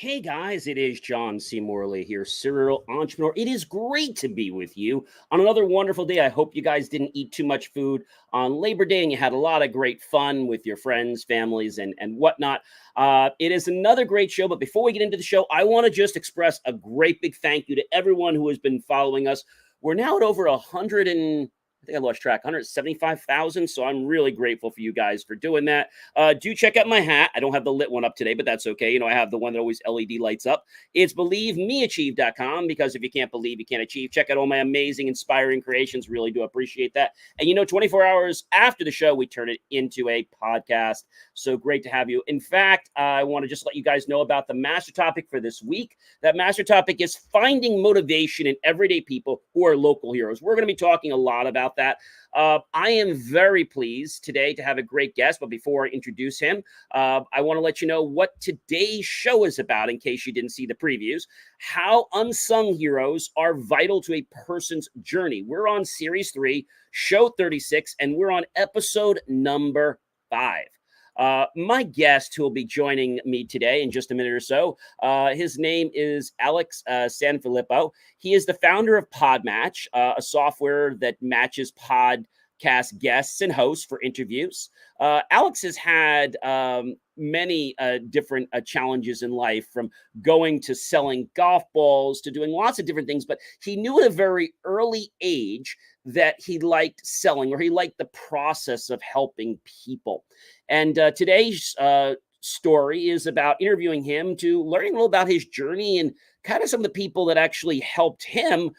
Hey guys, it is John C. Morley here, serial entrepreneur. It is great to be with you on another wonderful day. I hope you guys didn't eat too much food on Labor Day and you had a lot of great fun with your friends, families, and whatnot. It is another great show, but before we get into the show, I want to just express a great big thank you to everyone who has been following us. We're now at over 100 and I think I lost track, 175,000. So I'm really grateful for you guys for doing that. Do check out my hat. I don't have the lit one up today, but that's okay. You know, I have the one that always LED lights up. It's believemeachieve.com, because if you can't believe, you can't achieve. Check out all my amazing, inspiring creations. Really do appreciate that. And, you know, 24 hours after the show, we turn it into a podcast. So great to have you. In fact, I want to just let you guys know about the master topic for this week. That master topic is finding motivation in everyday people who are local heroes. We're going to be talking a lot about that. I am very pleased today to have a great guest, but before I introduce him, I want to let you know what today's show is about in case you didn't see the previews. How unsung heroes are vital to a person's journey. We're on series 3, show 36, and we're on episode number 5. My guest who will be joining me today in just a minute or so, his name is Alex Sanfilippo. He is the founder of PodMatch, a software that matches podcast guests and hosts for interviews. Alex has had many different challenges in life, from going to selling golf balls to doing lots of different things. But he knew at a very early age that he liked selling, or he liked the process of helping people. And today's story is about interviewing him to learning a little about his journey and kind of some of the people that actually helped him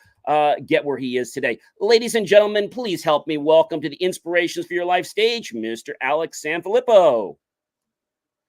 get where he is today. Ladies and gentlemen, please help me welcome to the Inspirations for Your Life stage, Mr. Alex Sanfilippo.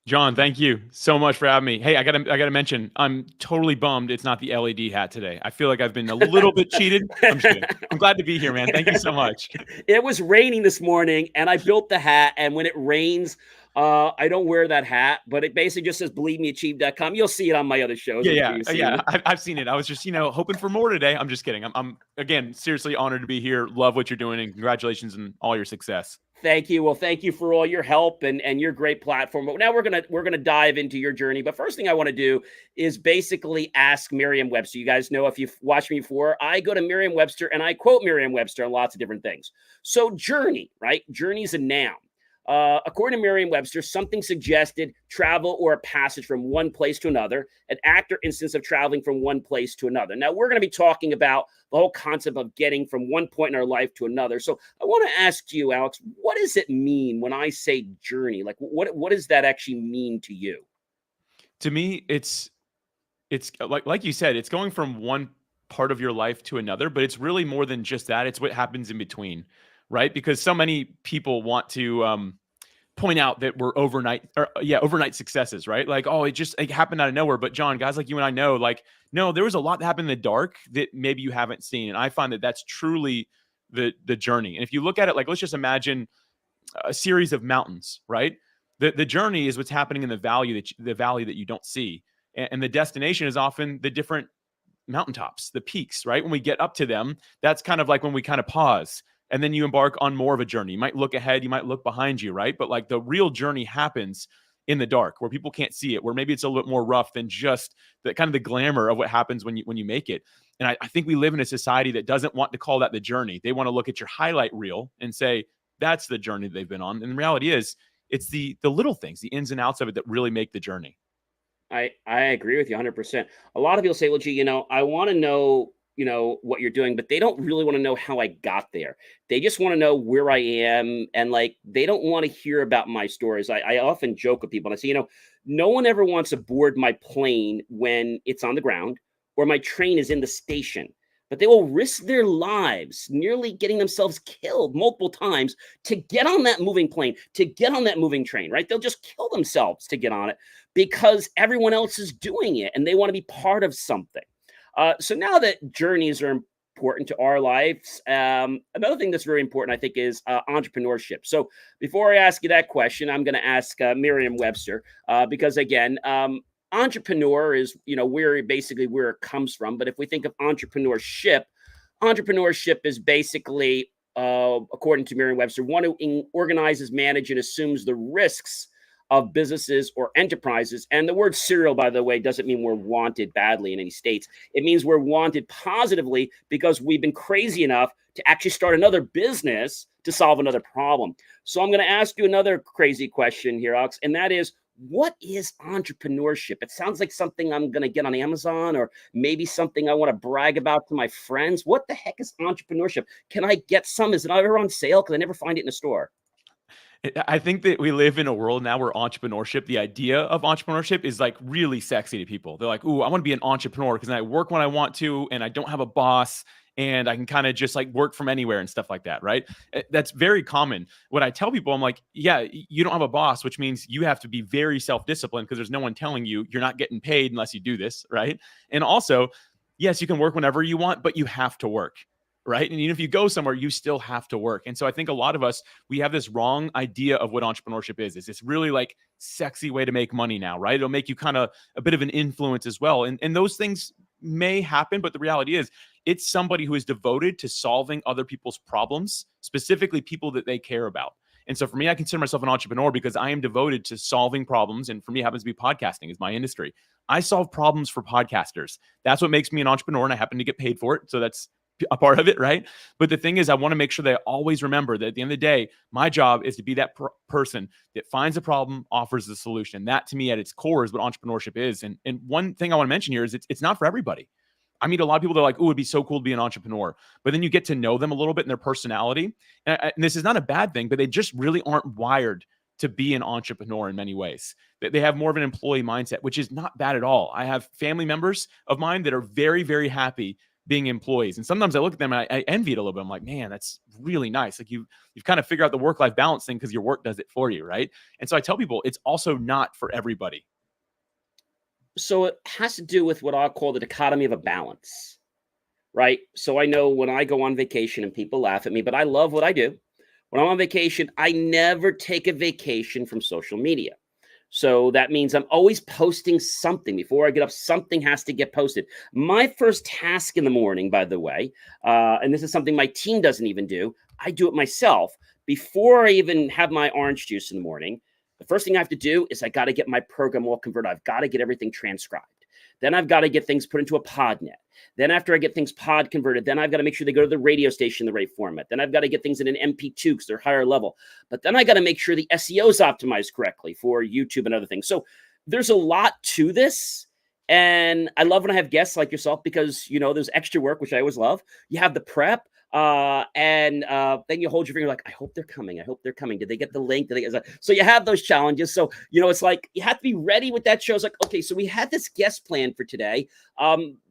John, thank you so much for having me. Hey, I gotta mention, I'm totally bummed it's not the LED hat today. I feel like I've been a little bit cheated. I'm just kidding. I'm glad to be here, man. Thank you so much. It was raining this morning, and I built the hat. And when it rains, I don't wear that hat, but it basically just says believemeachieve.com. You'll see it on my other shows. Yeah. I've seen it. I was just, hoping for more today. I'm just kidding. I'm again seriously honored to be here. Love what you're doing, and congratulations on all your success. Thank you. Well, thank you for all your help and your great platform. But now we're gonna dive into your journey. But first thing I want to do is basically ask Merriam-Webster. You guys know, if you've watched me before, I go to Merriam-Webster and I quote Merriam-Webster on lots of different things. So journey, right? Journey is a noun. According to Merriam-Webster, something suggested travel or a passage from one place to another, an act or instance of traveling from one place to another. Now, we're going to be talking about the whole concept of getting from one point in our life to another. So I want to ask you, Alex, what does it mean when I say journey? Like, what does that actually mean to you? To me, it's like you said, it's going from one part of your life to another, but it's really more than just that. It's what happens in between, right? Because so many people want to point out that we're overnight successes, right? Like, oh, it happened out of nowhere. But John, guys like you and I know, like, no, there was a lot that happened in the dark that maybe you haven't seen. And I find that that's truly the journey. And if you look at it, like, let's just imagine a series of mountains, right? The journey is what's happening in the valley that you don't see. And the destination is often the different mountaintops, the peaks, right? When we get up to them, that's kind of like when we kind of pause. And then you embark on more of a journey. You might look ahead, you might look behind you, right? But like the real journey happens in the dark, where people can't see it, where maybe it's a little more rough than just the kind of the glamour of what happens when you make it. And I think we live in a society that doesn't want to call that the journey. They want to look at your highlight reel and say, that's the journey they've been on. And the reality is, it's the little things, the ins and outs of it, that really make the journey. I agree with you 100%. A lot of people say, well, gee, I want to know, what you're doing, but they don't really want to know how I got there. They just want to know where I am. And like, they don't want to hear about my stories. I often joke with people and I say, no one ever wants to board my plane when it's on the ground or my train is in the station, but they will risk their lives, nearly getting themselves killed multiple times, to get on that moving plane, to get on that moving train, right? They'll just kill themselves to get on it because everyone else is doing it and they want to be part of something. So now that journeys are important to our lives, another thing that's very important, I think, is entrepreneurship. So before I ask you that question, I'm going to ask Merriam-Webster, because again, entrepreneur is, where it comes from. But if we think of entrepreneurship is basically, according to Merriam-Webster, one who organizes, manages, and assumes the risks of businesses or enterprises. And the word serial, by the way, doesn't mean we're wanted badly in any states. It means we're wanted positively because we've been crazy enough to actually start another business to solve another problem. So I'm going to ask you another crazy question here, Alex, and that is, what is entrepreneurship? It sounds like something I'm going to get on Amazon, or maybe something I want to brag about to my friends. What the heck is entrepreneurship? Can I get some? Is it ever on sale? Because I never find it in a store. I think that we live in a world now where entrepreneurship, the idea of entrepreneurship is like really sexy to people. They're like, ooh, I want to be an entrepreneur because I work when I want to and I don't have a boss and I can kind of just like work from anywhere and stuff like that, right? That's very common. When I tell people, I'm like, yeah, you don't have a boss, which means you have to be very self-disciplined because there's no one telling you you're not getting paid unless you do this, right? And also, yes, you can work whenever you want, but you have to work. Right. And even if you go somewhere, you still have to work. And so I think a lot of us, we have this wrong idea of what entrepreneurship is. It's this really like sexy way to make money now, right? It'll make you kind of a bit of an influence as well. And those things may happen, but the reality is it's somebody who is devoted to solving other people's problems, specifically people that they care about. And so for me, I consider myself an entrepreneur because I am devoted to solving problems. And for me, it happens to be podcasting is my industry. I solve problems for podcasters. That's what makes me an entrepreneur. And I happen to get paid for it. So that's a part of it, right? But the thing is, I want to make sure that I always remember that at the end of the day, my job is to be that person that finds a problem, offers the solution. That to me at its core is what entrepreneurship is. And one thing I want to mention here is it's not for everybody. I meet a lot of people that are like, oh, it'd be so cool to be an entrepreneur. But then you get to know them a little bit in their personality. And this is not a bad thing, but they just really aren't wired to be an entrepreneur in many ways. They have more of an employee mindset, which is not bad at all. I have family members of mine that are very, very happy being employees. And sometimes I look at them and I envy it a little bit. I'm like, man, that's really nice. Like you've kind of figured out the work-life balance thing because your work does it for you, right? And so I tell people it's also not for everybody. So it has to do with what I call the dichotomy of a balance, right? So I know when I go on vacation and people laugh at me, but I love what I do. When I'm on vacation, I never take a vacation from social media. So that means I'm always posting something. Before I get up, something has to get posted. My first task in the morning, by the way, and this is something my team doesn't even do, I do it myself. Before I even have my orange juice in the morning, the first thing I have to do is I got to get my program all converted. I've got to get everything transcribed. Then I've got to get things put into a PodNet. Then after I get things pod converted, then I've got to make sure they go to the radio station in the right format. Then I've got to get things in an MP2 because they're higher level. But then I got to make sure the SEO is optimized correctly for YouTube and other things. So there's a lot to this. And I love when I have guests like yourself because, you know, there's extra work, which I always love. You have the prep. And then you hold your finger like, I hope they're coming. I hope they're coming. Did they get the link? Did they? So you have those challenges. So, you know, it's like you have to be ready with that show. It's like, okay, so we had this guest plan for today.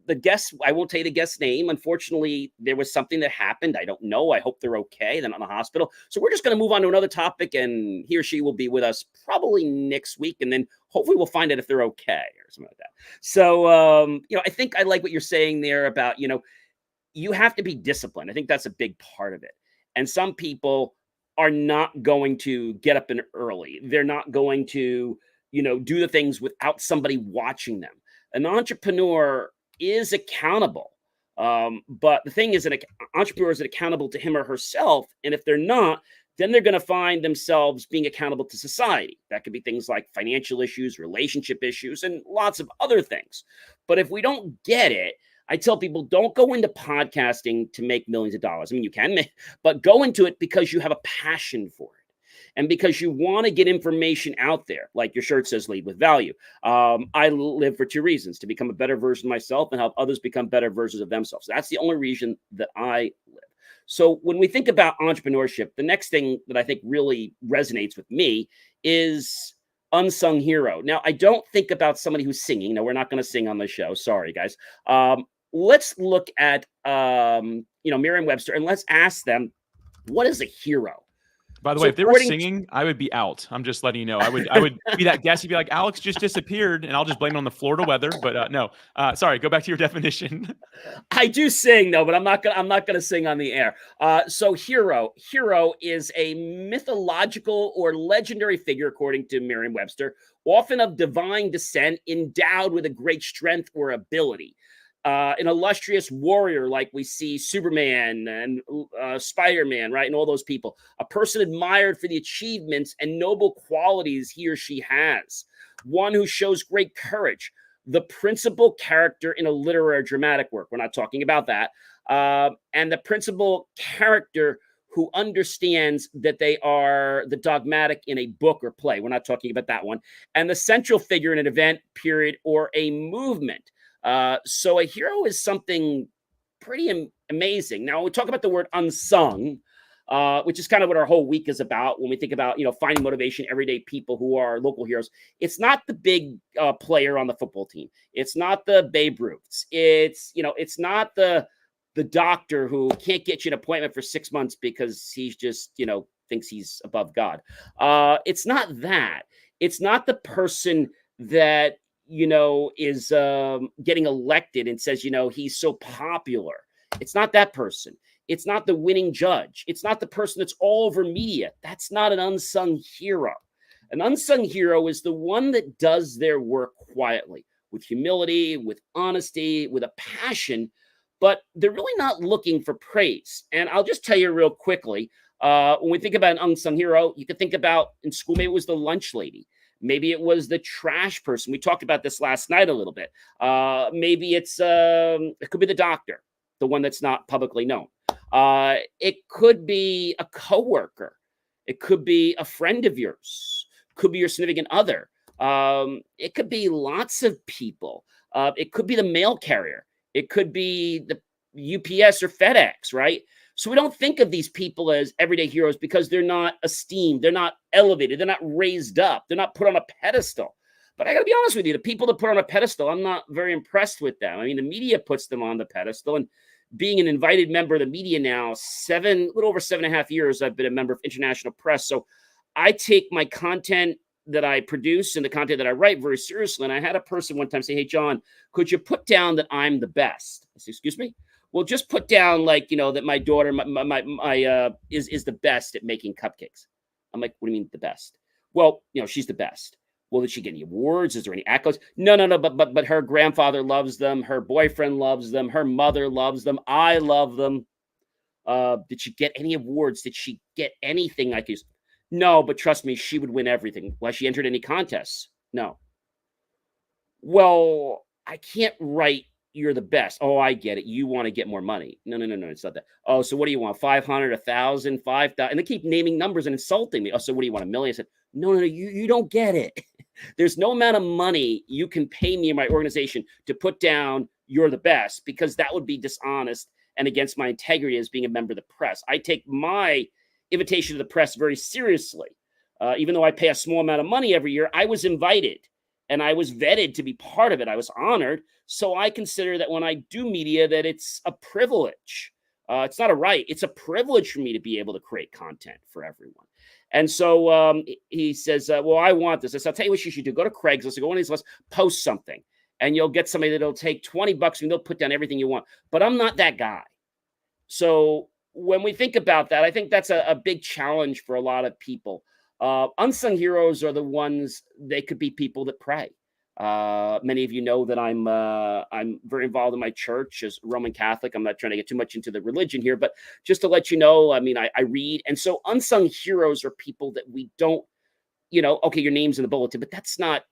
The guest, I won't tell you the guest's name. Unfortunately, there was something that happened. I don't know. I hope they're okay. They're not in the hospital. So we're just going to move on to another topic, and he or she will be with us probably next week. And then hopefully we'll find out if they're okay or something like that. So, you know, I think I like what you're saying there about, you know, you have to be disciplined. I think that's a big part of it. And some people are not going to get up in early. They're not going to, you know, do the things without somebody watching them. An entrepreneur is accountable. But the thing is, an entrepreneur is accountable to him or herself. And if they're not, then they're going to find themselves being accountable to society. That could be things like financial issues, relationship issues, and lots of other things. But if we don't get it, I tell people, don't go into podcasting to make millions of dollars. I mean, you can make, but go into it because you have a passion for it. And because you want to get information out there, like your shirt says, lead with value. I live for two reasons: to become a better version of myself and help others become better versions of themselves. That's the only reason that I live. So when we think about entrepreneurship, the next thing that I think really resonates with me is unsung hero. Now, I don't think about somebody who's singing. No, we're not going to sing on the show. Sorry, guys. Let's look at, you know, Merriam-Webster, and let's ask them, what is a hero? By the way, if they were singing, I would be out. I'm just letting you know. I would be that guest. You'd be like, Alex just disappeared, and I'll just blame it on the Florida weather. But no, sorry. Go back to your definition. I do sing though, but I'm not gonna sing on the air. So hero is a mythological or legendary figure, according to Merriam-Webster, often of divine descent, endowed with a great strength or ability. an illustrious warrior like we see Superman and Spider-Man, right? And all those people. A person admired for the achievements and noble qualities he or she has. One who shows great courage. The principal character in a literary dramatic work. We're not talking about that. And the principal character who understands that they are the dogmatic in a book or play. We're not talking about that one. And the central figure in an event, period, or a movement. So a hero is something pretty amazing. Now, we talk about the word unsung, which is kind of what our whole week is about when we think about, finding motivation, everyday people who are local heroes. It's not the big player on the football team. It's not the Babe Ruths. It's not the doctor who can't get you an appointment for 6 months because he's just, thinks he's above God. It's not that. It's not the person that is getting elected and says, he's so popular. It's not that person. It's not the winning judge. It's not the person that's all over media. That's not an unsung hero. An unsung hero is the one that does their work quietly, with humility, with honesty, with a passion, but they're really not looking for praise. And I'll just tell you real quickly, when we think about an unsung hero, you could think about in school, maybe it was the lunch lady. Maybe it was the trash person. We talked about this last night a little bit. Maybe it could be the doctor, the one that's not publicly known. It could be a coworker. It could be a friend of yours. Could be your significant other. It could be lots of people. It could be the mail carrier. It could be the UPS or FedEx, right? So we don't think of these people as everyday heroes because they're not esteemed, they're not elevated, they're not raised up, they're not put on a pedestal. But I got to be honest with you, the people that put on a pedestal, I'm not very impressed with them. I mean, the media puts them on the pedestal, and being an invited member of the media now, a little over 7.5 years, I've been a member of international press. So I take my content that I produce and the content that I write very seriously. And I had a person one time say, "Hey, John, could you put down that I'm the best?" I said, "Excuse me?" "Well, just put down that my daughter is the best at making cupcakes." I'm like, "What do you mean the best?" "Well, she's the best." "Well, did she get any awards? Is there any accolades?" No. But her grandfather loves them. Her boyfriend loves them. Her mother loves them. I love them. Did she get any awards? Did she get anything like this? "No, but trust me, she would win everything." "Well, has she entered any contests?" "No." "Well, I can't write you're the best." "Oh, I get it. You want to get more money." No. It's not that. "Oh, so what do you want? 500, 1,000, 5,000? And they keep naming numbers and insulting me. "Oh, so what do you want? 1,000,000? I said, No, you don't get it. There's no amount of money you can pay me in my organization to put down you're the best, because that would be dishonest and against my integrity as being a member of the press. I take my invitation to the press very seriously. Even though I pay a small amount of money every year, I was invited and I was vetted to be part of it. I was honored. So I consider that when I do media, that it's a privilege. It's not a right. It's a privilege for me to be able to create content for everyone. And so he says, well, I want this. I said, I'll tell you what you should do. Go to Craigslist, go on these lists, post something, and you'll get somebody that'll take $20 and they'll put down everything you want. But I'm not that guy. So when we think about that, I think that's a big challenge for a lot of people. Unsung heroes are the ones, they could be people that pray. Many of you know that I'm very involved in my church as Roman Catholic. I'm not trying to get too much into the religion here, but just to let you know, I mean, I read. And so unsung heroes are people that we don't, okay, your name's in the bulletin, but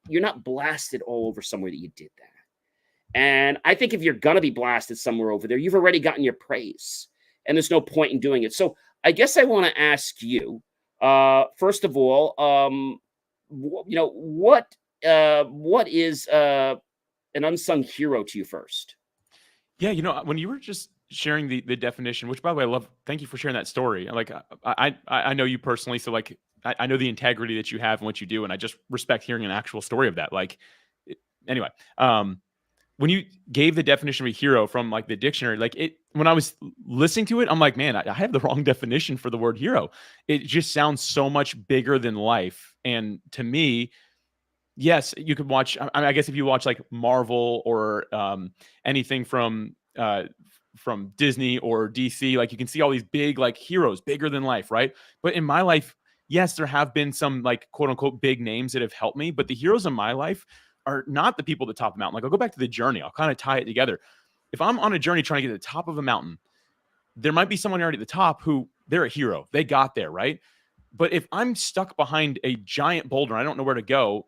you're not blasted all over somewhere that you did that. And I think if you're going to be blasted somewhere over there, you've already gotten your praise and there's no point in doing it. So I guess I want to ask you, first of all, what is an unsung hero to you first? Yeah, when you were just sharing the definition, which by the way, I love, thank you for sharing that story. Like I know you personally, so like I know the integrity that you have and what you do, and I just respect hearing an actual story of that. Anyway, when you gave the definition of a hero from like the dictionary, when I was listening to it, I'm like, man, I have the wrong definition for the word hero. It just sounds so much bigger than life. And to me, yes, you could watch. I guess if you watch like Marvel or anything from Disney or DC, like you can see all these big like heroes, bigger than life, right? But in my life, yes, there have been some like quote unquote big names that have helped me, but the heroes in my life are not the people at the top of the mountain. Like I'll go back to the journey. I'll kind of tie it together. if I'm on a journey trying to get to the top of a mountain, there might be someone already at the top who they're a hero. They got there, right? But if I'm stuck behind a giant boulder, I don't know where to go.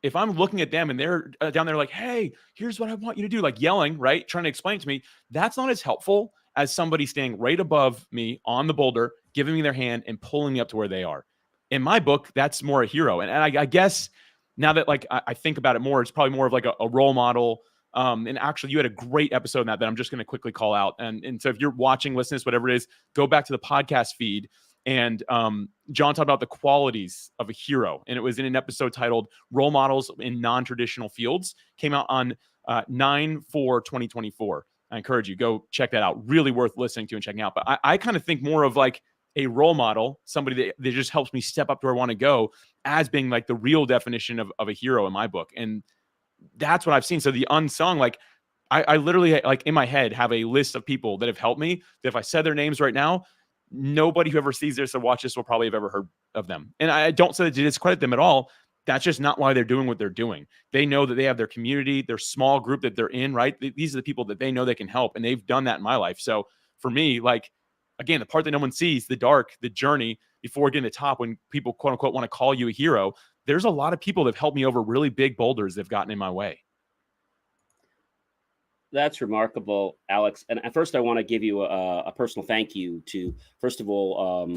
If I'm looking at them and they're down there like, hey, here's what I want you to do, like yelling, right? Trying to explain it to me. That's not as helpful as somebody standing right above me on the boulder, giving me their hand and pulling me up to where they are. In my book, that's more a hero. And I guess now that like I think about it more, it's probably more of like a role model. And actually, you had a great episode on that I'm just going to quickly call out. And so if you're watching, listening, whatever it is, go back to the podcast feed. And John talked about the qualities of a hero. And it was in an episode titled Role Models in Non-Traditional Fields. Came out on 9/4/2024. I encourage you, go check that out. Really worth listening to and checking out. But I kind of think more of like a role model, somebody that just helps me step up to where I want to go, as being like the real definition of a hero in my book. And that's what I've seen. So the unsung, like I literally like in my head have a list of people that have helped me, that if I said their names right now, nobody who ever sees this or watch this will probably have ever heard of them. And I don't say that to discredit them at all. That's just not why they're doing what they're doing. They know that they have their community, their small group that they're in, right? These are the people that they know they can help. And they've done that in my life. So for me, like, again, the part that no one sees, the dark, the journey before getting to the top, when people quote unquote want to call you a hero, there's a lot of people that have helped me over really big boulders that have gotten in my way. That's remarkable, Alex. And first, I want to give you a personal thank you to, first of all,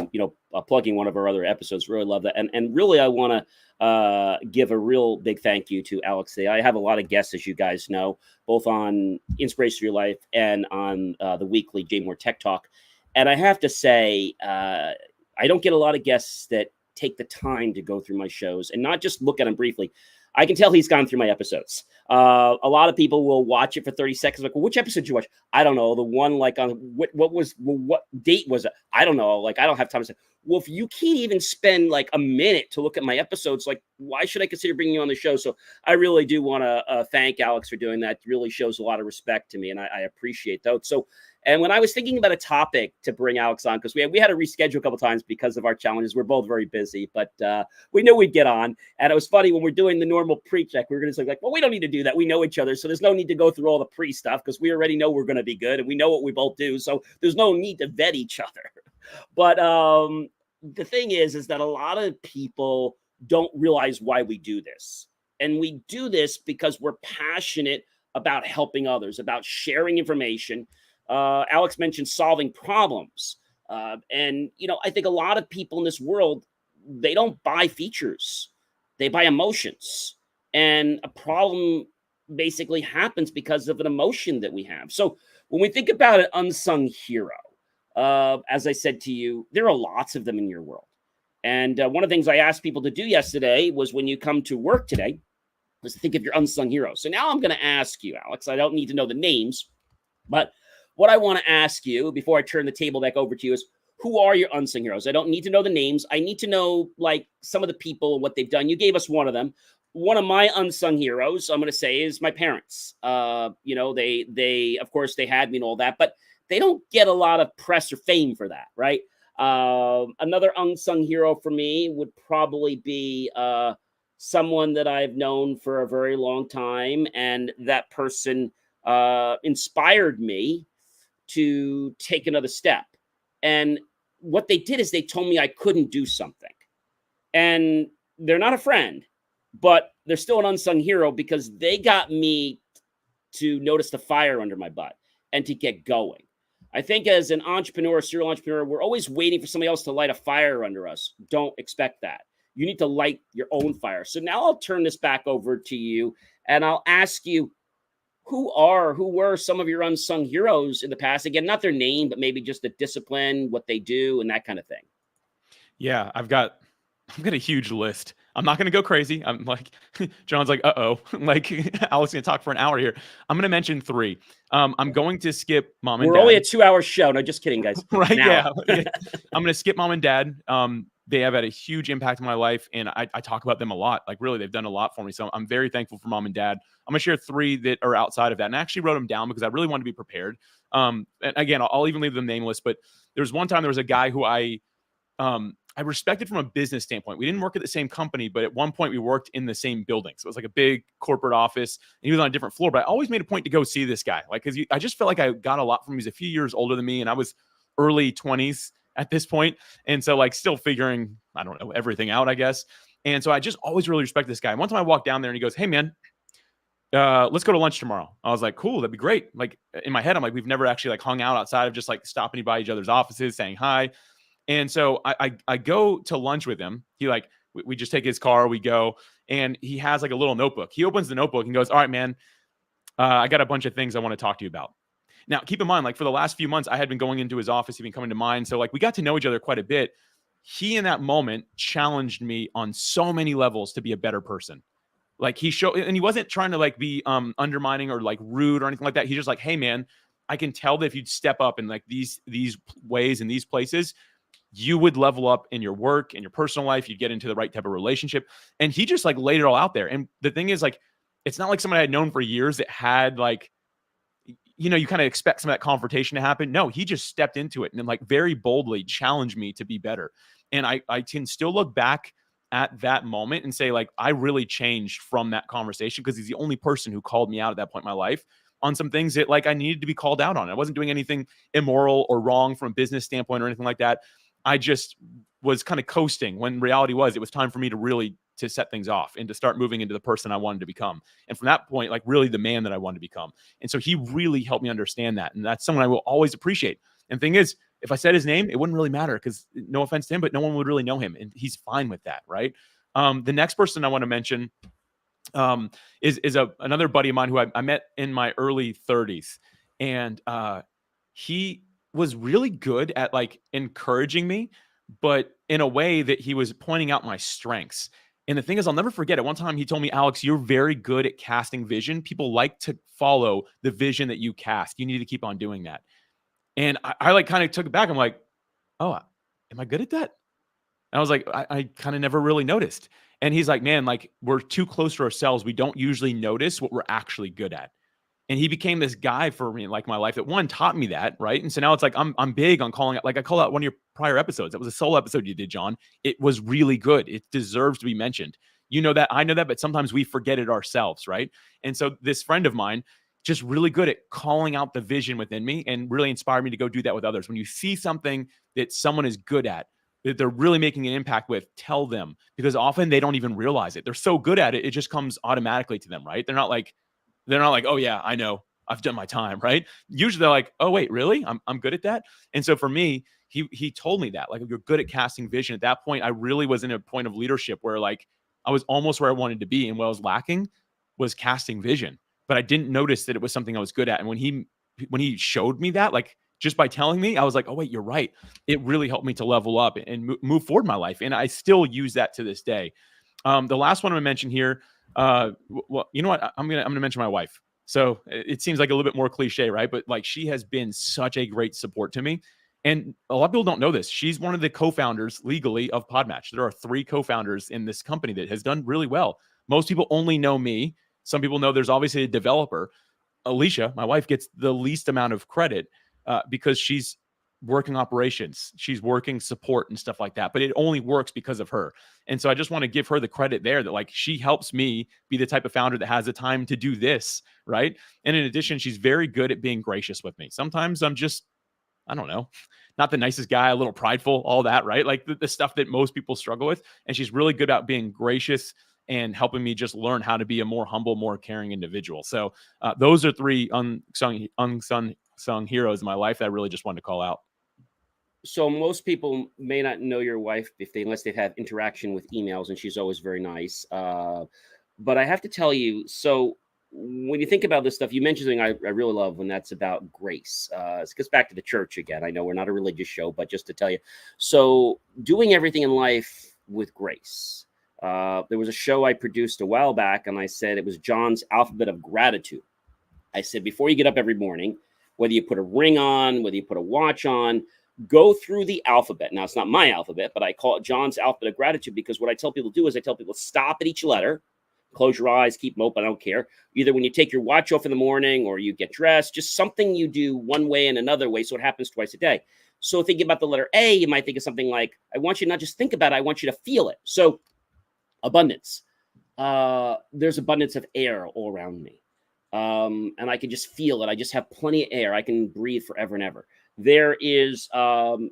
plugging one of our other episodes. Really love that. And really, I want to give a real big thank you to Alex. I have a lot of guests, as you guys know, both on Inspiration for Your Life and on the weekly J Moore Tech Talk. And I have to say, I don't get a lot of guests that take the time to go through my shows and not just look at them briefly. I can tell he's gone through my episodes. A lot of people will watch it for 30 seconds. Like, well, which episode did you watch? I don't know. The one like on what date was it? I don't know. Like, I don't have time to say, well, if you can't even spend like a minute to look at my episodes, like, why should I consider bringing you on the show? So I really do want to thank Alex for doing that. It really shows a lot of respect to me, and I appreciate that. So, and when I was thinking about a topic to bring Alex on, because we had to reschedule a couple times because of our challenges. We're both very busy, but we knew we'd get on. And it was funny when we're doing the normal pre-check, we were going to say like, well, we don't need to do that. We know each other. So there's no need to go through all the pre-stuff because we already know we're going to be good and we know what we both do. So there's no need to vet each other. But the thing is that a lot of people don't realize why we do this. And we do this because we're passionate about helping others, about sharing information. Alex mentioned solving problems. And, I think a lot of people in this world, they don't buy features. They buy emotions. And a problem basically happens because of an emotion that we have. So when we think about an unsung hero, as I said to you, there are lots of them in your world. And one of the things I asked people to do yesterday was when you come to work today, was to think of your unsung heroes. So now I'm going to ask you, Alex, I don't need to know the names, but what I want to ask you before I turn the table back over to you is, who are your unsung heroes? I don't need to know the names. I need to know like some of the people and what they've done. You gave us one of them. One of my unsung heroes, I'm going to say, is my parents. They of course they had me and all that, but they don't get a lot of press or fame for that, right? Another unsung hero for me would probably be someone that I've known for a very long time, and that person inspired me to take another step. And what they did is they told me I couldn't do something. And they're not a friend, but they're still an unsung hero because they got me to notice the fire under my butt and to get going. I think as an entrepreneur, serial entrepreneur, we're always waiting for somebody else to light a fire under us. Don't expect that. You need to light your own fire. So now I'll turn this back over to you and I'll ask you, who were some of your unsung heroes in the past? Again, not their name, but maybe just the discipline, what they do, and that kind of thing. Yeah, I've got a huge list. I'm not going to go crazy. I'm like, John's like, like Alex going to talk for an hour here. I'm going to mention 3. I'm going to skip mom and dad. We're only a 2-hour show. No, just kidding, guys. Right? Yeah. I'm going to skip mom and dad. They have had a huge impact on my life, and I talk about them a lot. Like, really, they've done a lot for me. So I'm very thankful for mom and dad. I'm going to share 3 that are outside of that. And I actually wrote them down because I really wanted to be prepared. And again, I'll even leave them nameless. But there was one time there was a guy who I I respected from a business standpoint. We didn't work at the same company, but at one point we worked in the same building. So it was like a big corporate office, and he was on a different floor. But I always made a point to go see this guy, like, because I just felt like I got a lot from him. He's a few years older than me, and I was early 20s at this point, and so like still figuring, I don't know, everything out, I guess. And so I just always really respect this guy. And one time I walked down there, and he goes, "Hey man, let's go to lunch tomorrow." I was like, "Cool, that'd be great." Like in my head, I'm like, we've never actually like hung out outside of just like stopping by each other's offices, saying hi. And so I go to lunch with him. He like, we just take his car, we go, and he has like a little notebook. He opens the notebook and goes, "All right, man, I got a bunch of things I want to talk to you about." Now, keep in mind, like for the last few months, I had been going into his office, he'd been coming to mine. So like we got to know each other quite a bit. He in that moment challenged me on so many levels to be a better person. Like he showed, and he wasn't trying to like be undermining or like rude or anything like that. He's just like, "Hey man, I can tell that if you'd step up in like these ways and these places, you would level up in your work and your personal life. You'd get into the right type of relationship." And he just like laid it all out there. And the thing is, like, it's not like somebody I had known for years that had like, you know, you kind of expect some of that confrontation to happen. No, he just stepped into it and then like very boldly challenged me to be better. And I can still look back at that moment and say, like, I really changed from that conversation because he's the only person who called me out at that point in my life on some things that like I needed to be called out on. I wasn't doing anything immoral or wrong from a business standpoint or anything like that. I just was kind of coasting when reality was, it was time for me to really to set things off and to start moving into the person I wanted to become. And from that point, like really the man that I wanted to become. And so he really helped me understand that. And that's someone I will always appreciate. And the thing is, if I said his name, it wouldn't really matter because no offense to him, but no one would really know him. And he's fine with that. Right. The next person I want to mention is another buddy of mine who I met in my early 30s. And he was really good at like encouraging me, but in a way that he was pointing out my strengths. And the thing is, I'll never forget it. One time he told me, "Alex, you're very good at casting vision. People like to follow the vision that you cast. You need to keep on doing that." And I like kind of took it back. I'm like, "Oh, am I good at that?" And I was like, I kind of never really noticed. And he's like, "Man, like we're too close to ourselves. We don't usually notice what we're actually good at." And he became this guy for me, like my life that one taught me that, right? And so now it's like I'm big on calling out. Like I call out one of your prior episodes. That was a solo episode you did, John. It was really good. It deserves to be mentioned. You know that, I know that, but sometimes we forget it ourselves, right? And so this friend of mine, just really good at calling out the vision within me and really inspired me to go do that with others. When you see something that someone is good at, that they're really making an impact with, tell them, because often they don't even realize it. They're so good at it, it just comes automatically to them, right? They're not like, "Oh yeah, I know, I've done my time," right? Usually they're like, "Oh wait, really? I'm good at that." And so for me, he told me that, like, if you're good at casting vision. At that point, I really was in a point of leadership where like I was almost where I wanted to be, and what I was lacking was casting vision. But I didn't notice that it was something I was good at. And when he showed me that, like just by telling me, I was like, "Oh wait, you're right." It really helped me to level up and move forward in my life, and I still use that to this day. The last one I'm gonna mention here. Well, you know what? I'm gonna mention my wife. So it seems like a little bit more cliche, right? But like she has been such a great support to me. And a lot of people don't know this. She's one of the co-founders legally of PodMatch. There are 3 co-founders in this company that has done really well. Most people only know me. Some people know there's obviously a developer. Alicia, my wife, gets the least amount of credit because she's working operations. She's working support and stuff like that, but it only works because of her. And so I just want to give her the credit there that like she helps me be the type of founder that has the time to do this, right? And in addition, she's very good at being gracious with me. Sometimes I'm just, I don't know, not the nicest guy, a little prideful, all that, right? Like the stuff that most people struggle with. And she's really good at being gracious and helping me just learn how to be a more humble, more caring individual. So those are 3 unsung heroes in my life that I really just wanted to call out. So most people may not know your wife unless they've had interaction with emails, and she's always very nice. But I have to tell you, so when you think about this stuff, you mentioned something I really love, and that's about grace. It gets back to the church again. I know we're not a religious show, but just to tell you, so doing everything in life with grace. There was a show I produced a while back, and I said it was John's alphabet of gratitude. I said, before you get up every morning, whether you put a ring on, whether you put a watch on, go through the alphabet. Now, it's not my alphabet, but I call it John's alphabet of gratitude, because what I tell people to do is I tell people stop at each letter, close your eyes, keep them open. I don't care. Either when you take your watch off in the morning or you get dressed, just something you do one way and another way. So it happens twice a day. So thinking about the letter A, you might think of something like, I want you to not just think about it, I want you to feel it. So abundance. There's abundance of air all around me. And I can just feel it. I just have plenty of air. I can breathe forever and ever. There is an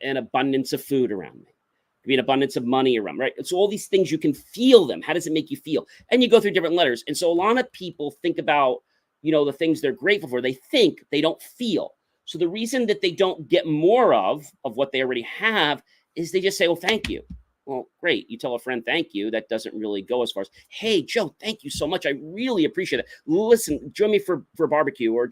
abundance of food around me. Could be an abundance of money around, right? So all these things, you can feel them. How does it make you feel? And you go through different letters. And so a lot of people think about, the things they're grateful for. They think, they don't feel. So the reason that they don't get more of what they already have is they just say, well, thank you. Well, great. You tell a friend, thank you. That doesn't really go as far as, hey, Joe, thank you so much. I really appreciate it. Listen, join me for barbecue, or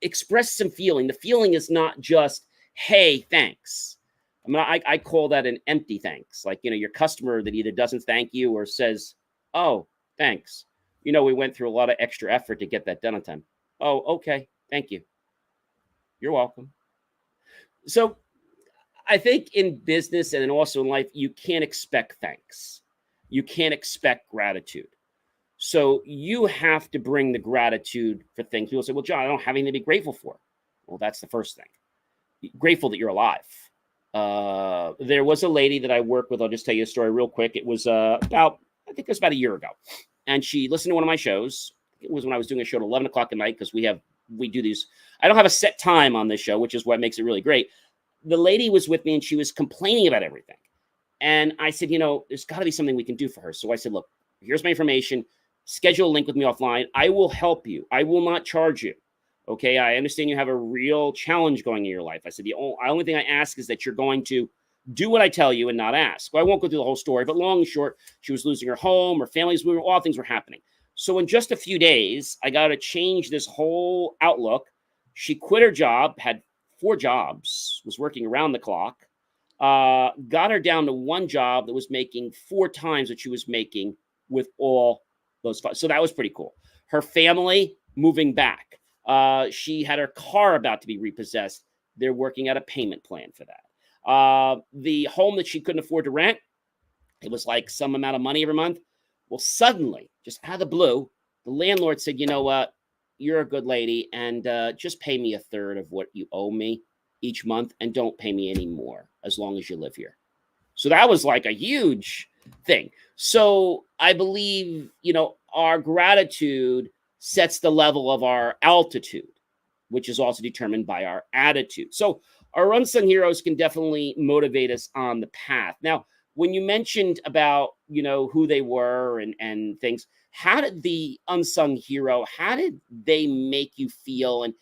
express some feeling. The feeling is not just, hey, thanks. I mean, I call that an empty thanks. Like, your customer that either doesn't thank you or says, oh, thanks. We went through a lot of extra effort to get that done on time. Oh, okay. Thank you. You're welcome. So I think in business and also in life, you can't expect thanks. You can't expect gratitude. So you have to bring the gratitude for things. People say, well, John, I don't have anything to be grateful for. Well, that's the first thing. Grateful that you're alive. There was a lady that I work with. I'll just tell you a story real quick. It was about a year ago. And she listened to one of my shows. It was when I was doing a show at 11 o'clock at night, because we do these. I don't have a set time on this show, which is what makes it really great. The lady was with me and she was complaining about everything. And I said, there's got to be something we can do for her. So I said, look, here's my information. Schedule a link with me offline. I will help you. I will not charge you. Okay. I understand you have a real challenge going in your life. I said, the only thing I ask is that you're going to do what I tell you and not ask. Well, I won't go through the whole story, but long and short, she was losing her home, her family was moving, all things were happening. So in just a few days, I got to change this whole outlook. She quit her job, had 4 jobs, was working around the clock, got her down to one job that was making 4 times what she was making with all those 5. So that was pretty cool. Her family moving back. She had her car about to be repossessed. They're working out a payment plan for that. The home that she couldn't afford to rent, it was like some amount of money every month. Well, suddenly, just out of the blue, the landlord said, you know what? You're a good lady, and just pay me 1/3 of what you owe me each month, and don't pay me any more as long as you live here. So that was like a huge thing. So I believe, our gratitude sets the level of our altitude, which is also determined by our attitude. So our unsung heroes can definitely motivate us on the path. Now, when you mentioned about, who they were and things, how did the unsung hero, how did they make you feel? And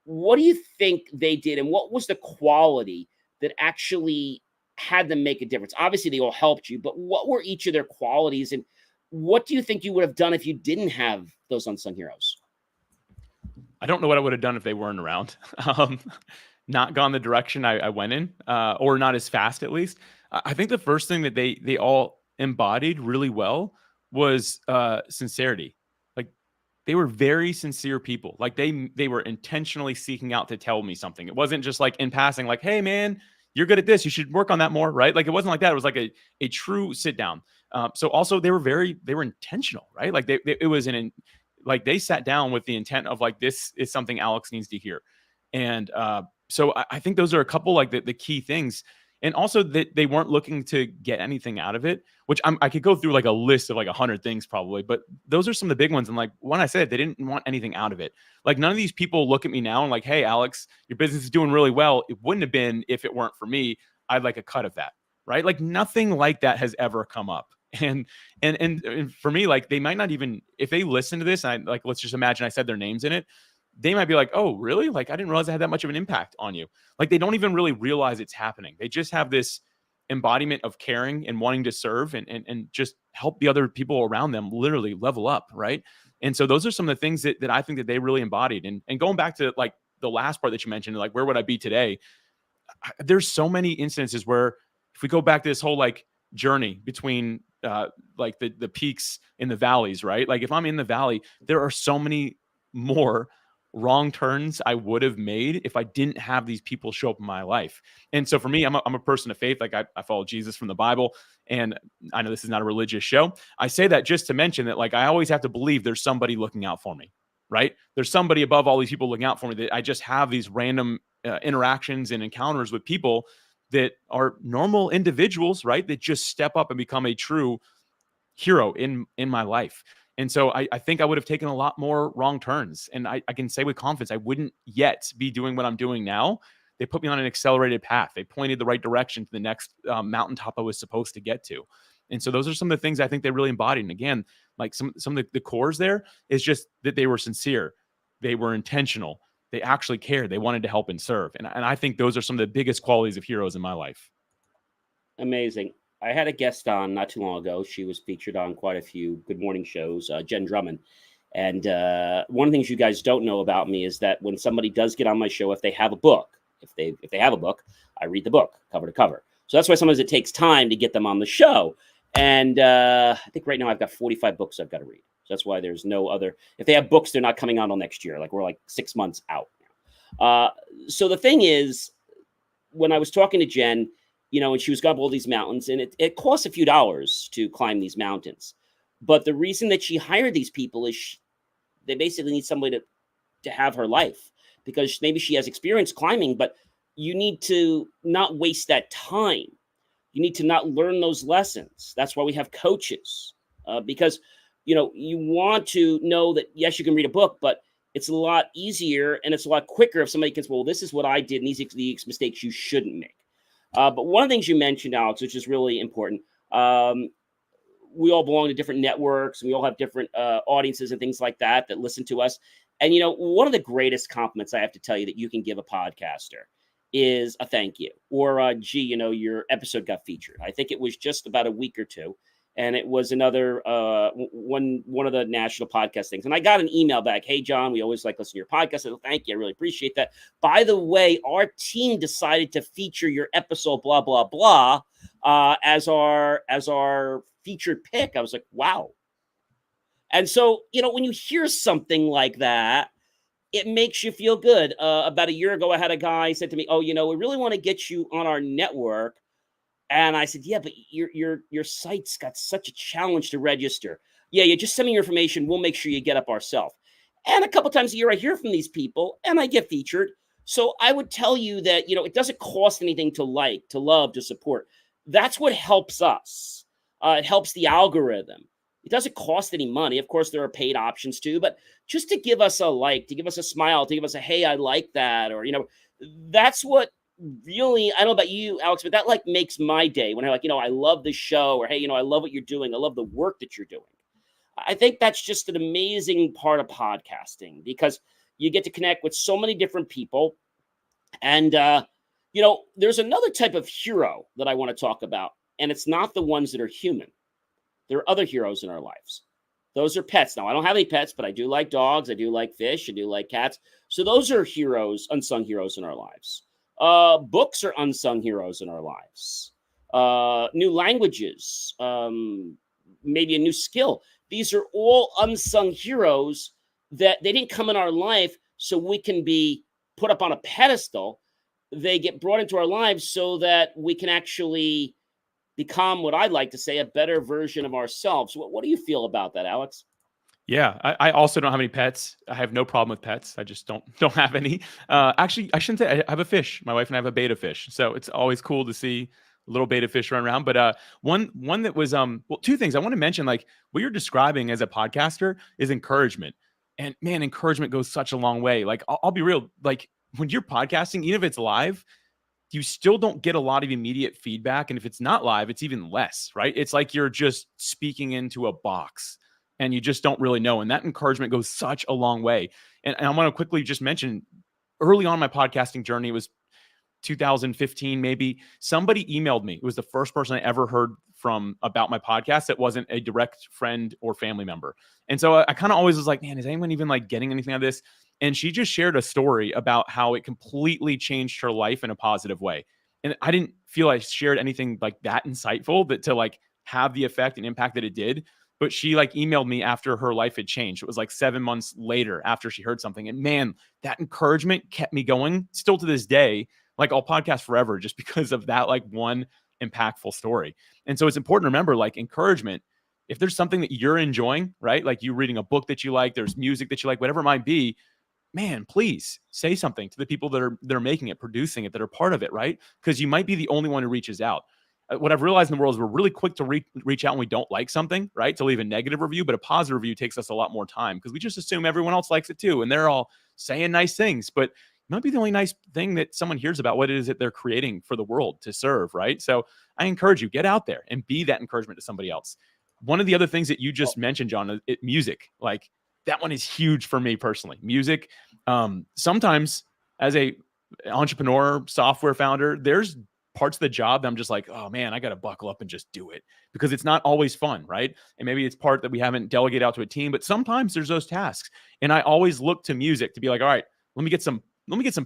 what do you think they did? And what was the quality that actually had them make a difference? Obviously, they all helped you, but what were each of their qualities? And what do you think you would have done if you didn't have those unsung heroes? I don't know what I would have done if they weren't around. Not gone the direction I went in, or not as fast, at least. I think the first thing that they all embodied really well was sincerity. Like, they were very sincere people. Like, they were intentionally seeking out to tell me something. It wasn't just like in passing, like, hey man, you're good at this, you should work on that more, right? Like, it wasn't like that. It was like a true sit down. So also they were intentional, right? Like like they sat down with the intent of like, this is something Alex needs to hear. And so I think those are a couple like the key things. And also that they weren't looking to get anything out of it, which I could go through like a list of like 100 things probably, but those are some of the big ones. And like when I said, they didn't want anything out of it. Like, none of these people look at me now and like, hey, Alex, your business is doing really well. It wouldn't have been if it weren't for me. I'd like a cut of that, right? Like, nothing like that has ever come up. And for me, like, they might not even, if they listen to this, and let's just imagine I said their names in it, they might be like, oh, really? Like, I didn't realize I had that much of an impact on you. Like, they don't even really realize it's happening. They just have this embodiment of caring and wanting to serve and just help the other people around them literally level up, right? And so those are some of the things that I think that they really embodied. And going back to like the last part that you mentioned, like, where would I be today? There's so many instances where if we go back to this whole like journey between like the peaks and the valleys, right? Like, if I'm in the valley, there are so many more wrong turns I would have made if I didn't have these people show up in my life. And so for me, I'm a person of faith. Like, I follow Jesus from the Bible, and I know this is not a religious show. I say that just to mention that, like, I always have to believe there's somebody looking out for me, right? There's somebody above all these people looking out for me, that I just have these random interactions and encounters with people that are normal individuals, right? That just step up and become a true hero in my life. And so I think I would have taken a lot more wrong turns. And I can say with confidence, I wouldn't yet be doing what I'm doing now. They put me on an accelerated path. They pointed the right direction to the next mountaintop I was supposed to get to. And so those are some of the things I think they really embodied. And again, like some of the cores there is just that they were sincere. They were intentional. They actually cared. They wanted to help and serve. And I think those are some of the biggest qualities of heroes in my life. Amazing. I had a guest on not too long ago. She was featured on quite a few Good Morning shows, Jen Drummond. And one of the things you guys don't know about me is that when somebody does get on my show, if they have a book, if they have a book, I read the book cover to cover. So that's why sometimes it takes time to get them on the show. And I think right now I've got 45 books I've got to read. So that's why there's no other. If they have books, they're not coming out until next year. Like we're like 6 months out. So the thing is, when I was talking to Jen, and she was going up all these mountains, and it costs a few dollars to climb these mountains. But the reason that she hired these people is they basically need somebody to have her life, because maybe she has experience climbing, but you need to not waste that time. You need to not learn those lessons. That's why we have coaches, because, you want to know that, yes, you can read a book, but it's a lot easier and it's a lot quicker if somebody gets, well, this is what I did, and these are the mistakes you shouldn't make. But one of the things you mentioned, Alex, which is really important, we all belong to different networks. And we all have different audiences and things like that listen to us. And, one of the greatest compliments I have to tell you that you can give a podcaster is a thank you, or, gee, your episode got featured. I think it was just about a week or two. And it was another one of the national podcast things. And I got an email back. Hey, John, we always like listening to your podcast. I said, thank you. I really appreciate that. By the way, our team decided to feature your episode, blah, blah, blah, as our featured pick. I was like, wow. And so, when you hear something like that, it makes you feel good. About a year ago, I had a guy said to me, oh, we really want to get you on our network. And I said, yeah, but your site's got such a challenge to register. Yeah, you just send me your information. We'll make sure you get up ourselves. And a couple times a year, I hear from these people and I get featured. So I would tell you that, it doesn't cost anything to like, to love, to support. That's what helps us. It helps the algorithm. It doesn't cost any money. Of course, there are paid options too, but just to give us a like, to give us a smile, to give us a, hey, I like that. Or, that's what really, I don't know about you, Alex, but that makes my day when I'm I love this show, or, hey, I love what you're doing. I love the work that you're doing. I think that's just an amazing part of podcasting, because you get to connect with so many different people. And, there's another type of hero that I want to talk about, and it's not the ones that are human. There are other heroes in our lives. Those are pets. Now, I don't have any pets, but I do like dogs. I do like fish. I do like cats. So those are heroes, unsung heroes in our lives. Books are unsung heroes in our lives. New languages, maybe a new skill. These are all unsung heroes that they didn't come in our life so we can be put up on a pedestal. They get brought into our lives so that we can actually become, what I'd like to say, a better version of ourselves. What do you feel about that, Alex? Yeah, I also don't have any pets. I have no problem with pets. I just don't have any. Actually, I shouldn't say I have a fish. My wife and I have a betta fish, so it's always cool to see a little betta fish run around. But one that was two things I want to mention. Like what you're describing as a podcaster is encouragement, and man, encouragement goes such a long way. Like I'll be real. Like when you're podcasting, even if it's live, you still don't get a lot of immediate feedback, and if it's not live, it's even less. Right? It's like you're just speaking into a box. And you just don't really know. And that encouragement goes such a long way. And I want to quickly just mention early on my podcasting journey, it was 2015, maybe, somebody emailed me. It was the first person I ever heard from about my podcast that wasn't a direct friend or family member. And so I kind of always was like, man, is anyone even getting anything out of this? And she just shared a story about how it completely changed her life in a positive way. And I didn't feel I shared anything like that insightful, that to have the effect and impact that it did. But she emailed me after her life had changed. It was 7 months later after she heard something. And man, that encouragement kept me going still to this day. I'll podcast forever just because of that one impactful story. And so it's important to remember encouragement. If there's something that you're enjoying, right? Like you reading a book that you like, there's music that you like, whatever it might be, man, please say something to the people that are making it, producing it, that are part of it, right? Because you might be the only one who reaches out. What I've realized in the world is we're really quick to reach out when we don't like something, right? To leave a negative review, but a positive review takes us a lot more time because we just assume everyone else likes it too. And they're all saying nice things, but it might be the only nice thing that someone hears about what it is that they're creating for the world to serve, right? So I encourage you, get out there and be that encouragement to somebody else. One of the other things that you just mentioned, John, music, like that one is huge for me personally. Music, sometimes as a entrepreneur, software founder, there's parts of the job that I'm just like, oh man, I got to buckle up and just do it because it's not always fun, right? And maybe it's part that we haven't delegated out to a team, but sometimes there's those tasks. And I always look to music to be like, all right, let me get some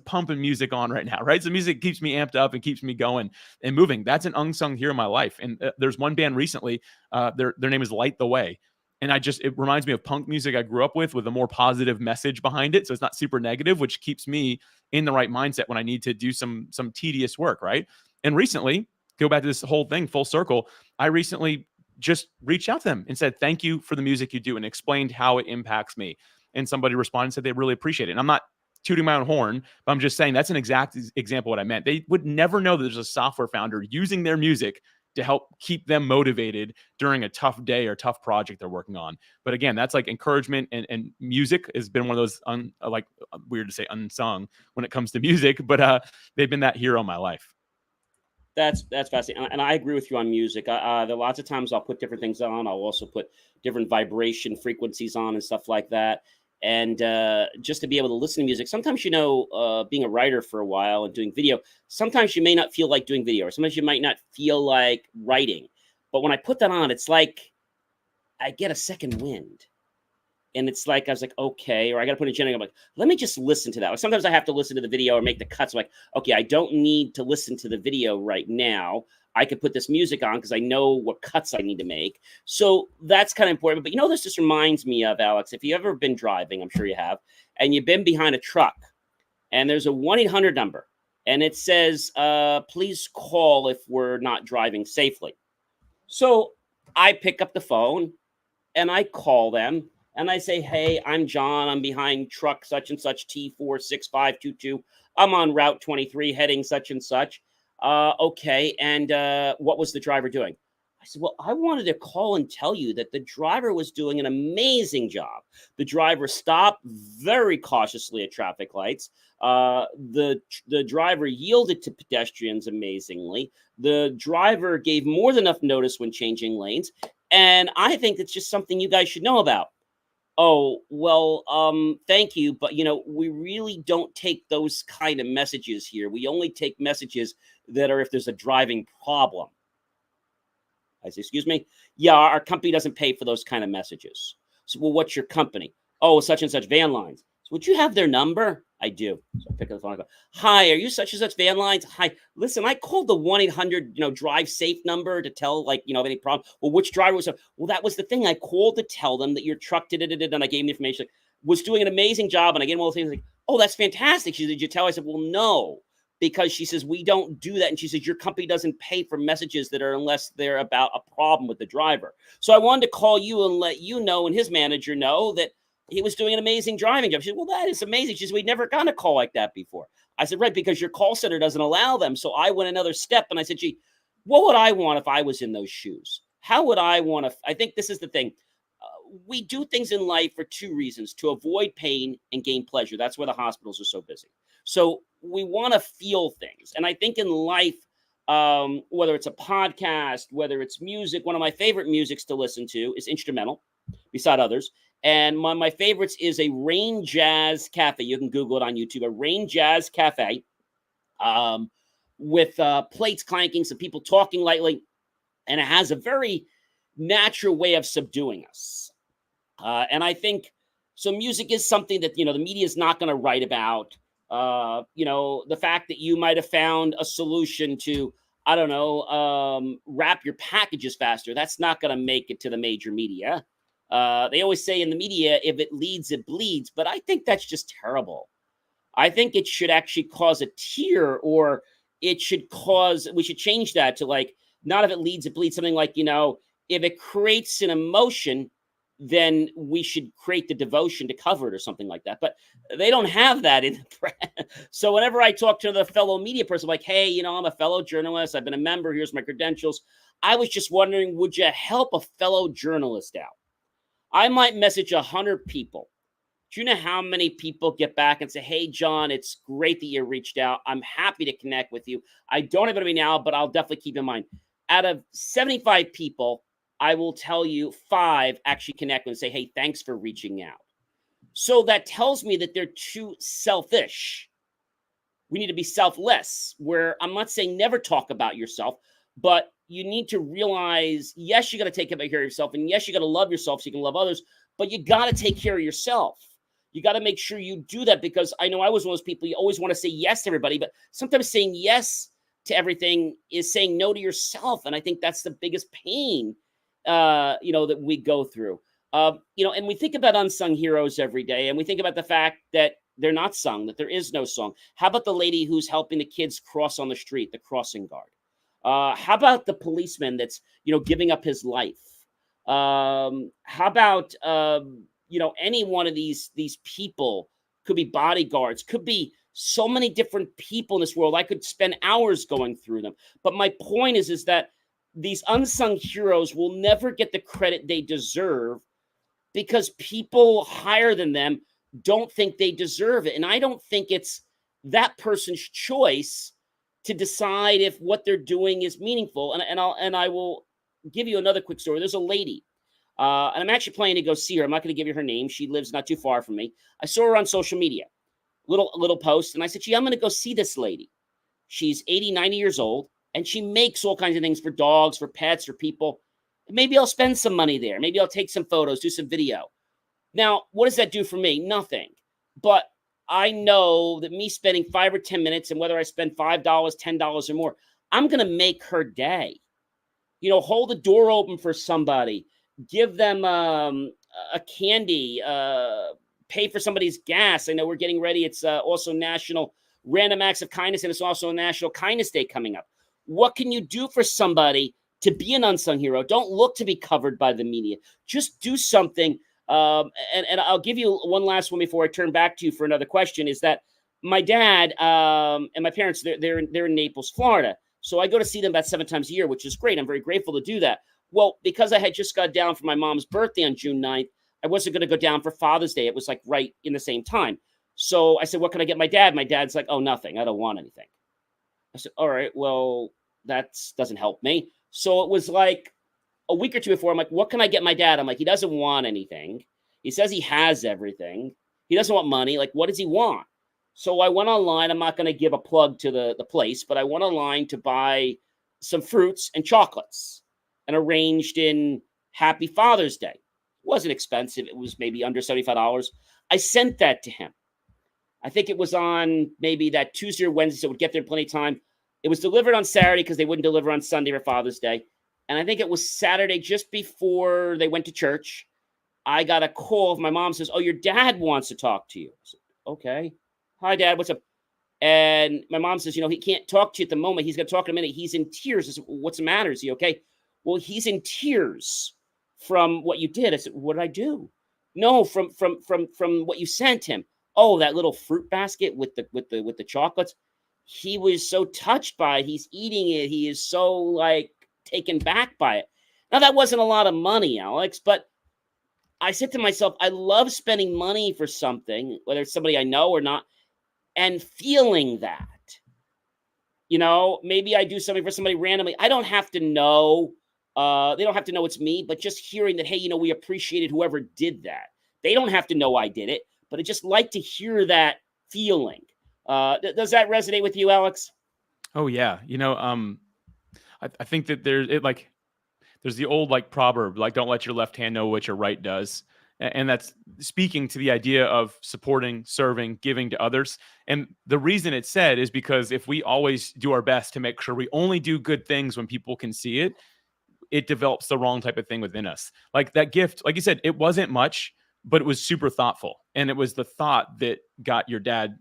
pumping music on right now, right? So music keeps me amped up and keeps me going and moving. That's an unsung hero in my life. And there's one band recently, their name is Light the Way. And it reminds me of punk music I grew up with a more positive message behind it. So it's not super negative, which keeps me in the right mindset when I need to do some tedious work, right? And recently, go back to this whole thing full circle, I recently just reached out to them and said, thank you for the music you do, and explained how it impacts me. And somebody responded and said they really appreciate it. And I'm not tooting my own horn, but I'm just saying that's an exact example of what I meant. They would never know that there's a software founder using their music to help keep them motivated during a tough day or tough project they're working on. But again, that's like encouragement, and music has been one of those weird to say unsung when it comes to music, but they've been that hero in my life. That's fascinating. And I agree with you on music. There are lots of times I'll put different things on. I'll also put different vibration frequencies on and stuff like that. And just to be able to listen to music, sometimes, being a writer for a while and doing video, sometimes you may not feel like doing video, or sometimes you might not feel like writing. But when I put that on, it's like I get a second wind. And it's like, I was like, okay, or I got to put a generator. I'm like, let me just listen to that. Like sometimes I have to listen to the video or make the cuts. I'm like, okay, I don't need to listen to the video right now. I could put this music on because I know what cuts I need to make. So that's kind of important. But this just reminds me of, Alex, if you've ever been driving, I'm sure you have, and you've been behind a truck and there's a 1-800 number and it says, please call if we're not driving safely. So I pick up the phone and I call them. And I say, hey, I'm John. I'm behind truck such and such T46522. I'm on Route 23 heading such and such. Okay. And what was the driver doing? I said, well, I wanted to call and tell you that the driver was doing an amazing job. The driver stopped very cautiously at traffic lights. The driver yielded to pedestrians amazingly. The driver gave more than enough notice when changing lanes. And I think it's just something you guys should know about. Oh, well, thank you. But, we really don't take those kind of messages here. We only take messages that are if there's a driving problem. I say, excuse me? Yeah, our company doesn't pay for those kind of messages. So, well, what's your company? Oh, such and such van lines. So would you have their number? I do. So I pick up the phone and go, hi, are you such and such van lines? Hi, listen, I called the 1-800, drive safe number to tell, of any problem. Well, which driver was it? Well, that was the thing. I called to tell them that your truck and I gave them the information, was doing an amazing job. And I gave them all the things like, oh, that's fantastic. She said, did you tell? I said, well, no, because she says, we don't do that. And she says, your company doesn't pay for messages that are unless they're about a problem with the driver. So I wanted to call you and let you know, and his manager know, that he was doing an amazing driving job. She said, well, that is amazing. She said, we'd never gotten a call like that before. I said, right, because your call center doesn't allow them. So I went another step and I said, gee, what would I want if I was in those shoes? How would I want to? I think this is the thing. We do things in life for two reasons: to avoid pain and gain pleasure. That's why the hospitals are so busy. So we want to feel things. And I think in life, whether it's a podcast, whether it's music, one of my favorite musics to listen to is instrumental, beside others. And my favorites is a Rain Jazz Cafe. You can Google it on YouTube. A Rain Jazz Cafe with plates clanking, some people talking lightly. And it has a very natural way of subduing us. And I think so. Music is something that, the media is not going to write about. The fact that you might have found a solution to, I don't know, wrap your packages faster. That's not going to make it to the major media. They always say in the media, if it leads, it bleeds. But I think that's just terrible. I think it should actually cause a tear, or we should change that to not if it leads, it bleeds. Something like, if it creates an emotion, then we should create the devotion to cover it or something like that. But they don't have that in the press. So whenever I talk to the fellow media person, I'm like, hey, you know, I'm a fellow journalist. I've been a member. Here's my credentials. I was just wondering, would you help a fellow journalist out? I might message 100 people. Do you know how many people get back and say, hey, John, it's great that you reached out. I'm happy to connect with you. I don't have anybody now, but I'll definitely keep in mind. Out of 75 people, I will tell you 5 actually connect and say, hey, thanks for reaching out. So that tells me that they're too selfish. We need to be selfless, where I'm not saying never talk about yourself, but you need to realize, yes, you got to take care of yourself. And yes, you got to love yourself so you can love others, but you got to take care of yourself. You got to make sure you do that, because I know I was one of those people, you always want to say yes to everybody, but sometimes saying yes to everything is saying no to yourself. And I think that's the biggest pain, that we go through. And we think about unsung heroes every day, and we think about the fact that they're not sung, that there is no song. How about the lady who's helping the kids cross on the street, the crossing guard? How about the policeman that's, giving up his life? How about, any one of these people? Could be bodyguards, could be so many different people in this world. I could spend hours going through them. But my point is that these unsung heroes will never get the credit they deserve, because people higher than them don't think they deserve it. And I don't think it's that person's choice to decide if what they're doing is meaningful. And I will give you another quick story. There's a lady, and I'm actually planning to go see her. I'm not going to give you her name. She lives not too far from me. I saw her on social media, little post, and I said, gee, I'm going to go see this lady. She's 80, 90 years old, and she makes all kinds of things for dogs, for pets, for people. Maybe I'll spend some money there. Maybe I'll take some photos, do some video. Now, what does that do for me? Nothing. But I know that me spending 5 or 10 minutes, and whether I spend $5, $10 or more, I'm going to make her day. Hold the door open for somebody, give them a candy, pay for somebody's gas. I know we're getting ready. It's also National Random Acts of Kindness, and it's also a National Kindness Day coming up. What can you do for somebody to be an unsung hero? Don't look to be covered by the media. Just do something. And I'll give you one last one before I turn back to you for another question, is that my dad and my parents, they're in Naples, Florida. So I go to see them about 7 times a year, which is great. I'm very grateful to do that. Well, because I had just got down for my mom's birthday on June 9th, I wasn't going to go down for Father's Day. It was like right in the same time. So I said, what can I get my dad? My dad's like, oh, nothing. I don't want anything. I said, all right, well, that doesn't help me. So it was like a week or two before, I'm like, what can I get my dad? I'm like, he doesn't want anything. He says he has everything. He doesn't want money. Like, what does he want? So I went online. I'm not going to give a plug to the place, but I went online to buy some fruits and chocolates and arranged in Happy Father's Day. It wasn't expensive. It was maybe under $75. I sent that to him. I think it was on maybe that Tuesday or Wednesday, so it would get there in plenty of time. It was delivered on Saturday because they wouldn't deliver on Sunday for Father's Day. And I think it was Saturday, just before they went to church, I got a call. My mom says, oh, your dad wants to talk to you. I said, okay. Hi, Dad. What's up? And my mom says, he can't talk to you at the moment. He's going to talk in a minute. He's in tears. I said, what's the matter? Is he okay? Well, he's in tears from what you did. I said, what did I do? No, from what you sent him. Oh, that little fruit basket with the chocolates. He was so touched by it. He's eating it. He is so taken back by it. Now, that wasn't a lot of money, Alex, but I said to myself, I love spending money for something, whether it's somebody I know or not, and feeling that. Maybe I do something for somebody randomly. I don't have to know. They don't have to know it's me, but just hearing that, hey, we appreciated whoever did that. They don't have to know I did it, but I just like to hear that feeling. Does that resonate with you, Alex? Oh, yeah. I think that there's the old proverb, don't let your left hand know what your right does. And that's speaking to the idea of supporting, serving, giving to others. And the reason it's said is because if we always do our best to make sure we only do good things when people can see it, it develops the wrong type of thing within us. Like that gift, like you said, it wasn't much, but it was super thoughtful. And it was the thought that got your dad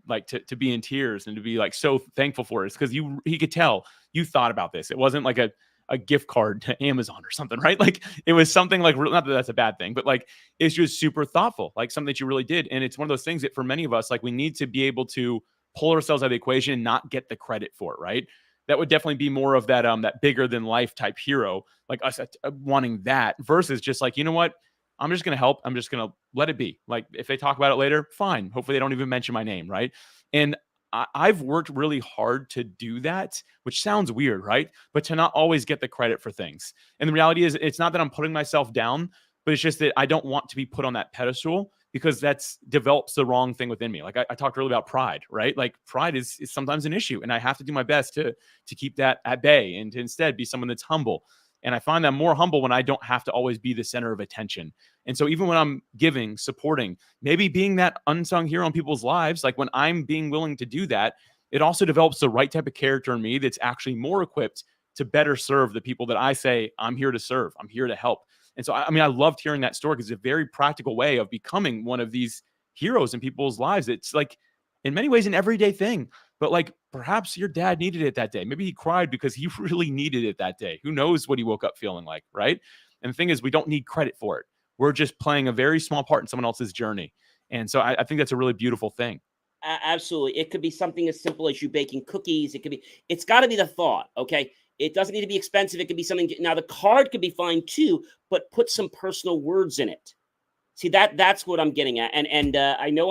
to be in tears and to be so thankful for it. It's because he could tell you thought about this. It wasn't like a a gift card to Amazon or something, right? Like it was something like, not that that's a bad thing, but like it's just super thoughtful, like something that you really did. And it's one of those things that for many of us, like we need to be able to pull ourselves out of the equation and not get the credit for it, right? That would definitely be more of that that bigger than life type hero, like us wanting that versus just like, you know what? I'm just going to help. I'm just going to let it be. Like if they talk about it later, fine. Hopefully they don't even mention my name, right? And I've worked really hard to do that, which sounds weird, right? But to not always get the credit for things. And the reality is, it's not that I'm putting myself down, but it's just that I don't want to be put on that pedestal because that's develops the wrong thing within me. Like I talked earlier about pride, right? Like pride is sometimes an issue, and I have to do my best to keep that at bay and to instead be someone that's humble. And I find that more humble when I don't have to always be the center of attention. And so even when I'm giving, supporting, maybe being that unsung hero in people's lives, like when I'm being willing to do that, it also develops the right type of character in me that's actually more equipped to better serve the people that I say I'm here to serve. I'm here to help. And so, I mean, I loved hearing that story because it's a very practical way of becoming one of these heroes in people's lives. It's like, in many ways, an everyday thing. But like perhaps your dad needed it that day. Maybe he cried because he really needed it that day. Who knows what he woke up feeling like, right? And the thing is, we don't need credit for it. We're just playing a very small part in someone else's journey. And so I think that's a really beautiful thing. Absolutely. It could be something as simple as you baking cookies. It's got to be the thought. Okay. It doesn't need to be expensive. It could be something. Now the card could be fine too, but put some personal words in it. See, that's what I'm getting at. And I know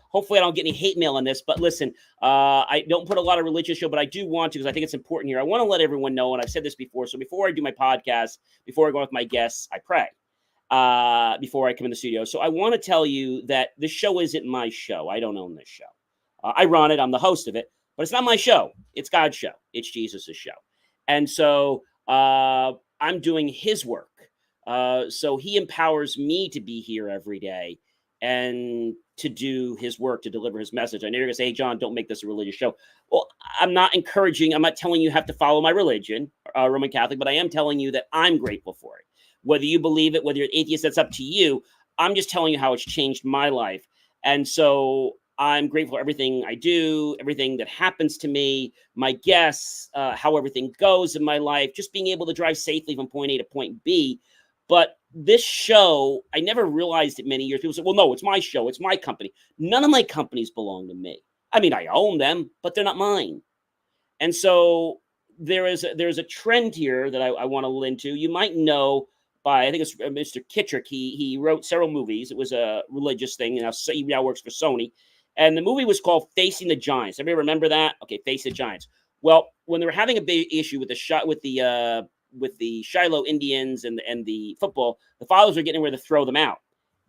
hopefully I don't get any hate mail on this, but listen, I don't put a lot of religious show, but I do want to, because I think it's important here. I want to let everyone know, and I've said this before. So before I do my podcast, before I go with my guests, I pray before I come in the studio. So I want to tell you that this show isn't my show. I don't own this show. I run it. I'm the host of it, but it's not my show. It's God's show. It's Jesus's show. And so I'm doing his work. So he empowers me to be here every day and to do his work, to deliver his message. I know you're going to say, hey, John, don't make this a religious show. Well, I'm not telling you have to follow my religion, Roman Catholic, but I am telling you that I'm grateful for it. Whether you believe it, whether you're an atheist, that's up to you. I'm just telling you how it's changed my life. And so I'm grateful for everything I do, everything that happens to me, my guests, how everything goes in my life, just being able to drive safely from point A to point B. But this show, I never realized it many years. People say, well, no, it's my show. It's my company. None of my companies belong to me. I mean, I own them, but they're not mine. And so there's a trend here that I want to lend into. You might know by, I think it's Mr. Kittrick. He wrote several movies. It was a religious thing. He now works for Sony. And the movie was called Facing the Giants. Everybody remember that? Okay, Face the Giants. Well, when they were having a big issue with the Shiloh Indians and the football, the fathers were getting ready to throw them out.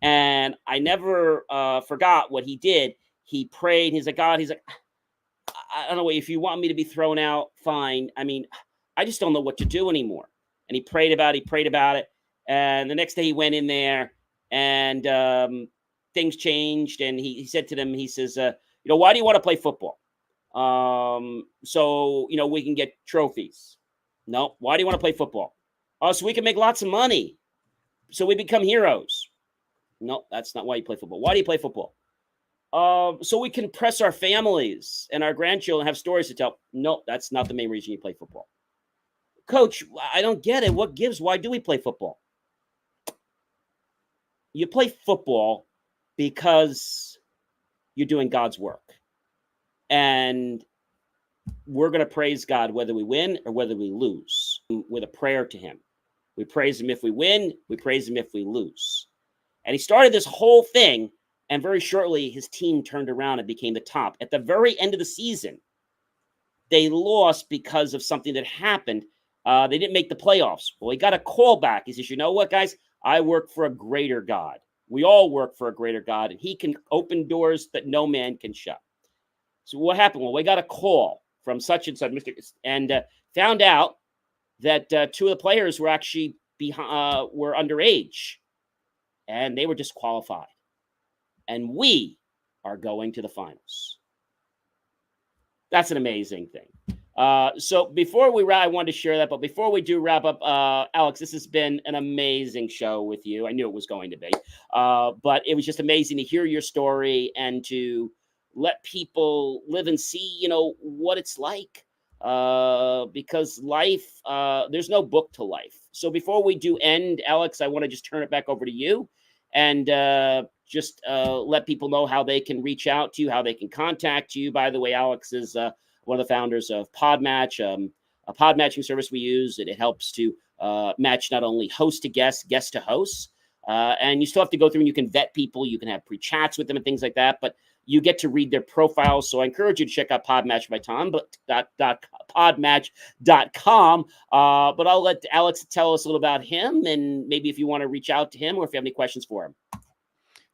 And I never forgot what he did. He prayed. He's like, God, I don't know, if you want me to be thrown out, fine. I mean, I just don't know what to do anymore. And he prayed about it. And the next day he went in there and things changed. And he said to them, he says, why do you want to play football? So we can get trophies. No. Why do you want to play football? Oh, so we can make lots of money. So we become heroes. No, that's not why you play football. Why do you play football? So we can impress our families and our grandchildren, have stories to tell. No, that's not the main reason you play football. Coach, I don't get it. What gives? Why do we play football? You play football because you're doing God's work. And we're going to praise God whether we win or whether we lose with a prayer to him. We praise him if we win. We praise him if we lose. And he started this whole thing, and very shortly his team turned around and became the top. At the very end of the season, they lost because of something that happened. They didn't make the playoffs. Well, he got a call back. He says, you know what, guys? I work for a greater God. We all work for a greater God, and he can open doors that no man can shut. So what happened? Well, we got a call from such and such, and found out that two of the players were actually were underage, and they were disqualified. And we are going to the finals. That's an amazing thing. So before we wrap, I wanted to share that. But before we do wrap up, Alex, this has been an amazing show with you. I knew it was going to be. But it was just amazing to hear your story and to let people live and see, what it's like because life, there's no book to life. So before we do end, Alex, I want to just turn it back over to you and just let people know how they can reach out to you, how they can contact you. By the way, Alex is one of the founders of PodMatch, a pod matching service we use. It helps to match not only host to guest, guest to host. And you still have to go through and you can vet people. You can have pre-chats with them and things like that. But you get to read their profiles. So I encourage you to check out PodMatch by Tom, podmatch.com. But I'll let Alex tell us a little about him and maybe if you want to reach out to him or if you have any questions for him.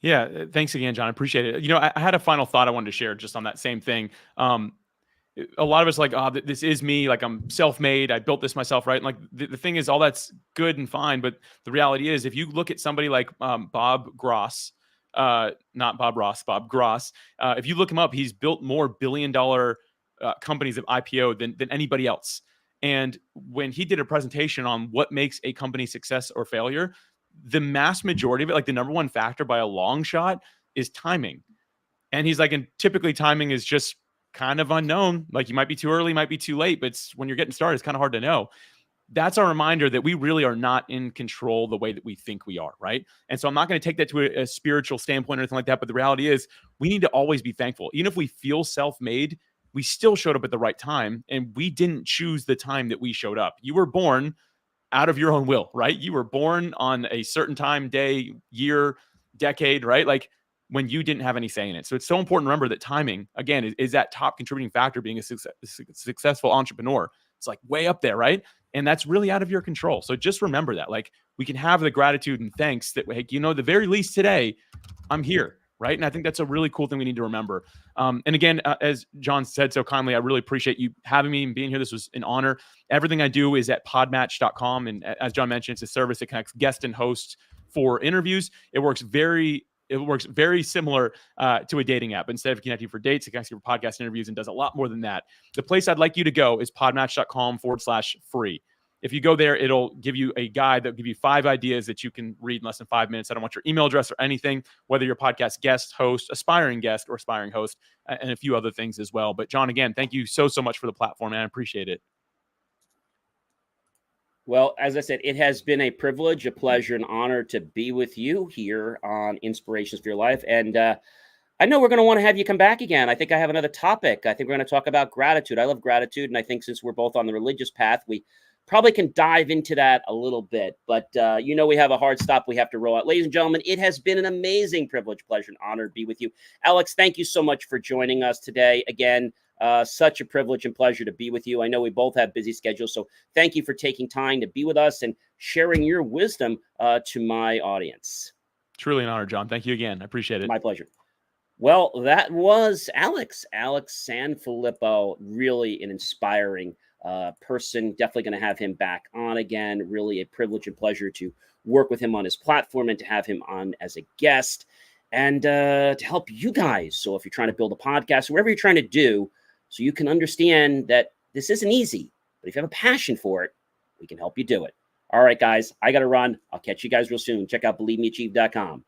Yeah. Thanks again, John. I appreciate it. I had a final thought I wanted to share just on that same thing. A lot of us like, oh, this is me. Like I'm self-made. I built this myself, right? And like the thing is, all that's good and fine. But the reality is, if you look at somebody like Bob Gross, not Bob Ross, Bob Gross, if you look him up, he's built more billion-dollar companies of IPO than anybody else. And when he did a presentation on what makes a company success or failure, the mass majority of it, like the number one factor by a long shot, is timing. And he's like, and typically timing is just kind of unknown. Like you might be too early, might be too late, but when you're getting started, it's kind of hard to know. That's our reminder that we really are not in control the way that we think we are, right? And so I'm not going to take that to a spiritual standpoint or anything like that, but the reality is we need to always be thankful. Even if we feel self-made, we still showed up at the right time, and we didn't choose the time that we showed up. You were born out of your own will, right? You were born on a certain time, day, year, decade, right? Like when you didn't have any say in it. So it's so important to remember that timing, again, is that top contributing factor being a successful entrepreneur. It's like way up there, right? And that's really out of your control. So just remember that. Like we can have the gratitude and thanks that, hey, the very least today, I'm here, right? And I think that's a really cool thing we need to remember. And again, as John said so kindly, I really appreciate you having me and being here. This was an honor. Everything I do is at podmatch.com. And as John mentioned, it's a service that connects guest and host for interviews. It works very similar to a dating app. Instead of connecting for dates, it connects you for podcast interviews and does a lot more than that. The place I'd like you to go is podmatch.com/free. If you go there, it'll give you a guide that'll give you 5 ideas that you can read in less than 5 minutes. I don't want your email address or anything, whether you're a podcast guest, host, aspiring guest, or aspiring host, and a few other things as well. But John, again, thank you so much for the platform, man. I appreciate it. Well, as I said, it has been a privilege, a pleasure, an honor to be with you here on Inspirations for Your Life. And I know we're going to want to have you come back again. I think I have another topic. I think we're going to talk about gratitude. I love gratitude. And I think since we're both on the religious path, we probably can dive into that a little bit. But, we have a hard stop we have to roll out. Ladies and gentlemen, it has been an amazing privilege, pleasure, and honor to be with you. Alex, thank you so much for joining us today. Again, such a privilege and pleasure to be with you. I know we both have busy schedules, so thank you for taking time to be with us and sharing your wisdom to my audience. Truly an honor, John. Thank you again. I appreciate it. My pleasure. Well, that was Alex Sanfilippo, really an inspiring person. Definitely going to have him back on again. Really a privilege and pleasure to work with him on his platform and to have him on as a guest and to help you guys. So if you're trying to build a podcast, whatever you're trying to do, so you can understand that this isn't easy, but if you have a passion for it, we can help you do it. All right, guys, I got to run. I'll catch you guys real soon. Check out BelieveMeAchieve.com.